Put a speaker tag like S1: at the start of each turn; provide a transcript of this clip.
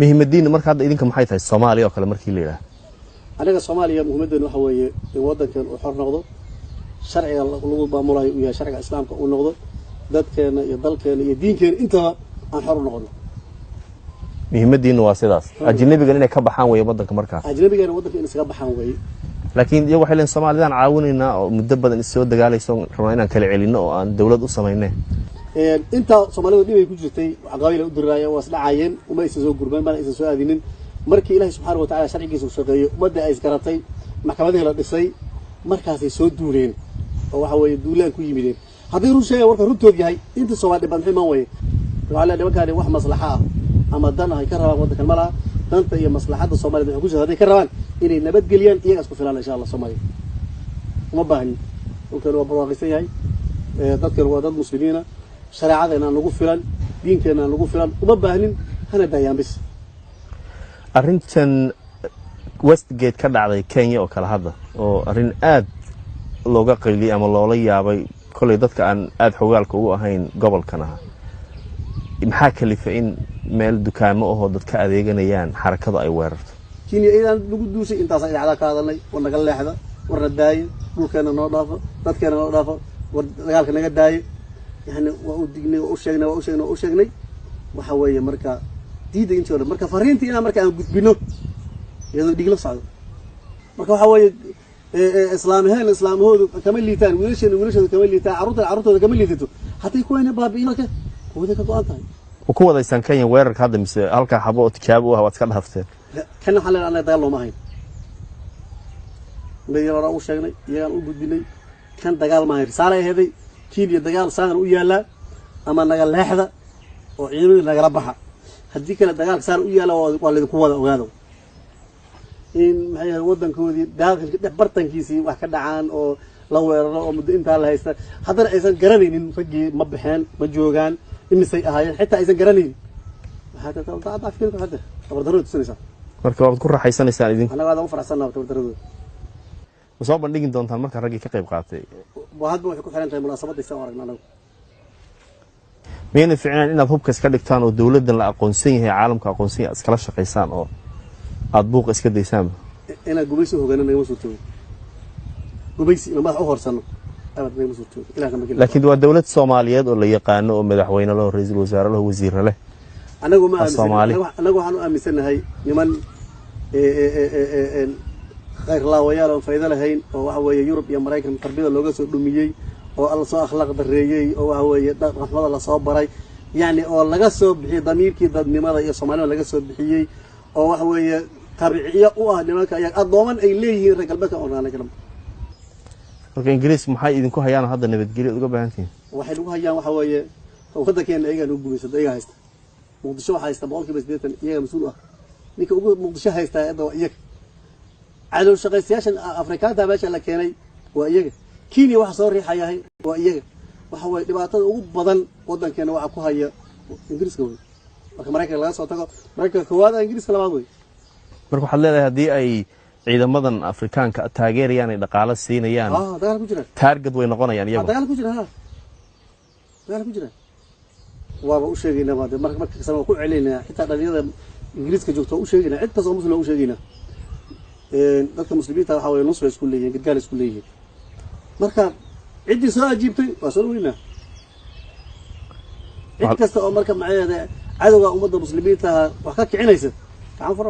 S1: muhiimadiina marka hadda idinka maxay tahay Soomaaliya oo kale markii la yiraahdo
S2: anaga Soomaaliya muhiimadeedu waxa weeye in wadankan uu xor noqdo sharciga lagu maamulayo iyo sharciga islaamka uu noqdo dadkeena iyo dalkeena iyo diinkeena inta aan xor noqono
S1: muhiimadiina waa sidaas ajnabiga inay ka baxaan way wadanka markaas
S2: ajnabiga wadanka inay iska baxaan way
S1: laakiin iyagu waxay leen Soomaalidan caawinayna oo muddo badan isoo dagaalayso rabaa inaan kala celino oo aan dawlad u sameeynay
S2: inta Soomaalidu dibay ku jirtay caqabado u diraayo waa isdhacaayeen uma aysan soo gurban baan aysan soo aadinin markii Ilaahay subhanahu wa ta'ala sharcigiisa uu shaqeeyo umada ay isgaratay maxkamadaha la dhisay markaas ay soo duuleen oo waxa weeye duulaan ku yimideen haddii run sheegay warka runtood yahay inta Soomaali badan ximaan way waxa la dhibaatay wax maslaxa ah ama dan ay ka rabaan wadankan malaha danta iyo maslaxada Soomaalida waxay ku jirtaa ka rabaan inay nabad geliyaan iyaga isku filaan insha Allah Soomaaliya uma baahni oo waa barwaaqaysan yahay dadkan waa dad muslimiina shariicadana lagu filan diinkeena lagu filan uma baahnin hana daayaan bis
S1: arrintan Westgate ka dhacday Kenya oo kala hadda oo arrin aad looga qayliyay ama loola yaabay kulay dadka aan aad xogaalka ugu ahayn gobolkan ah maxaa kalifay in meel dukaamo oo dadka adeeganayaan xarakada ay weerarto
S2: Kenya idan lagu duusay intaas ay dhacda ka hadalnay war naga leexda warna daayo dhulkeena noo dhaafo dadkeena noo dhaafo war dagaalka naga daayo yani waa u dignay oo u sheegnay waxa weeye marka diiday intii hore marka fariintii ina marka aan gudbino iyadoo dhig la socdo marka waxa weeye islaamahoodu kama liitaan wiilashooda kama liitaan carruurtooda kama liitato haday ku weynaa baabi'inka kuwada ka go'an tahay
S1: ku wadaysan Kenya weerarka hadda mise halka xabo oo tijaabo ah waad ka dhaafteen
S2: kana xalan aan dagaal looma hayn meeyara u sheegnay iyaan u gudbinay kan dagaal ma hayn risaale heeday Kenya dagaal saan u yaala ama naga leexda oo ciidamada naga baxa hadii kale dagaal saan u yaala waa la ku wada ogaado in maxay wadankoodii daaqilka bartankiisii wax ka dhacaan oo la weeraro oo muddo inta la haysta haddana aysan garanaynin ragii ma baxeen ma joogan imisay ahaayeen xitaa aysan garanaynin waxa ka taabta afkiilka hadda tabardarooda tusinaysa
S1: marka waad ku raaxaysanaysaa idin
S2: anaga aad u faraxsanahay tabardarooda
S1: soo bandhigin doontaan marka ragii ka qayb qaatay
S2: hadba waxay ku xiran tahay munaasabada isaan aragna anagu
S1: miyayna fiicnaan inaad hubka iska dhigtaan oo dawladdan la aqoonsan yahay caalamka aqoonsan yahay iskala shaqaysaan oo aad buuq iska daysaan
S2: ina gubaysi hogaanana ma suurto gubaysi ma u horsano abad ma suurto ilaaha ma gelin
S1: laakiin waa dawlad Soomaaliyeed oo la yaqaan oo madaxweyne loo ra'iisul wasaare loo wasiir leh
S2: anagu ma anagu waxaan u aaminsanahay niman khayr laawayaal oo fayda lahayn oo waxa weeye Yurub iyo Mareykan tarbiyada looga soo dhumiyay oo alla soo akhlaaq dareeyay oo waxa weeye dhaqamada la soo baray yani oo laga soo bixiyay damiirkii dadnimada iyo Soomaaliya laga soo bixiyay oo waxa weeye tabiiciya u ah nimanka ayaga adooman ay leeyihiin reer galbeedka oo raana kalam
S1: marka Ingiriis maxay idinku hayaan hadda nabadgelyo uga baahantiin
S2: waxay lagu hayaan waxa weeye wadankeena ayaga ugu guuleysay ayaga haysta Muqdisho waxa haysta 100% iyaga mas'uul ah ninka ugu Muqdisho haysta iyaga عالو شقيسياشن أفريقيا باش اللي كاني وإيجا كينيا واحد صار ريحة هاي وإيجا وحوي دبعتها وبدن ودن كانوا عقوها هي إنجليز كمان مريكا لا صوتها مريكا كوادا إنجليز كلا بعضوي
S1: مركو حلّي هذه أي عيدا مدن أفريقيا كتاجر يعني دقالة الصين يعني
S2: دقالة كوجرة
S1: تارجت وينقونا يعني يبغى
S2: دقالة كوجرة ها دقالة كوجرة وأوش يجينا ما ده مركب كسرنا كل علينا حتى الرياضة إنجليز كجوتها أوش يجينا عدة صار مسلم أوش يجينا dadka muslimiinta waxa way nusra isku leeyeen gadgaal isku leeyeen marka cidii soo ajiibtay waa soo weynaa cid kasta oo marka macaayada cadawga ummadda muslimiinta wax ka kicinaysa gacan fara